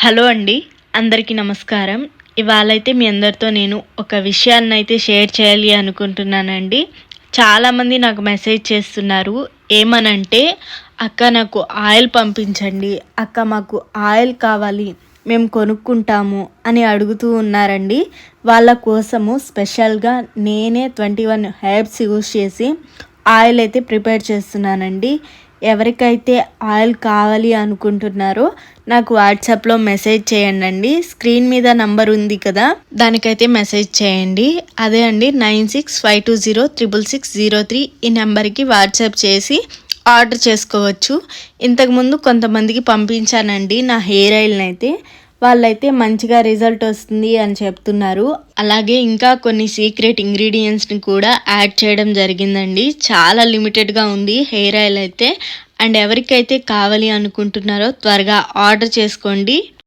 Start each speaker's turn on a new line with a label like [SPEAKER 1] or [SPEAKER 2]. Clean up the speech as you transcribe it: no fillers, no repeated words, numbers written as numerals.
[SPEAKER 1] Hello అండి. అందరికీ నమస్కారం. ఇవాళైతే మీ అందరితో నేను ఒక విషయాన్నైతే షేర్ చేయాలి అనుకుంటున్నానండి. చాలామంది నాకు మెసేజ్ చేస్తున్నారు. ఏమనంటే, "అక్క నాకు ఆయిల్ పంపించండి. అక్క మాకు ఆయిల్ కావాలి. మేము కొనుక్కుంటాము" అని అడుగుతూ ఉన్నారండి. వాళ్ళ కోసము స్పెషల్‌గా నేనే 21 హెర్బ్స్ యూజ్ చేసి ఆయిల్ అయితే ప్రిపేర్ చేస్తున్నానండి. ఎవరికైతే ఆయిల్ కావాలి అనుకుంటున్నారో నాకు వాట్సాప్లో మెసేజ్ చేయండి. స్క్రీన్ మీద నంబర్ ఉంది కదా, దానికైతే మెసేజ్ చేయండి. అదే అండి 9652066603 ఈ నెంబర్కి వాట్సాప్ చేసి ఆర్డర్ చేసుకోవచ్చు. ఇంతకుముందు కొంతమందికి పంపించానండి నా హెయిర్ ఆయిల్ని అయితే. వాళ్ళైతే మంచిగా రిజల్ట్ వస్తుంది అని చెప్తున్నారు. అలాగే ఇంకా కొన్ని సీక్రెట్ ఇంగ్రీడియంట్స్ని కూడా యాడ్ చేయడం జరిగిందండి. చాలా లిమిటెడ్గా ఉంది హెయిర్ ఆయిల్ అయితే. అండ్ ఎవరికైతే కావాలి అనుకుంటున్నారో త్వరగా ఆర్డర్ చేసుకోండి.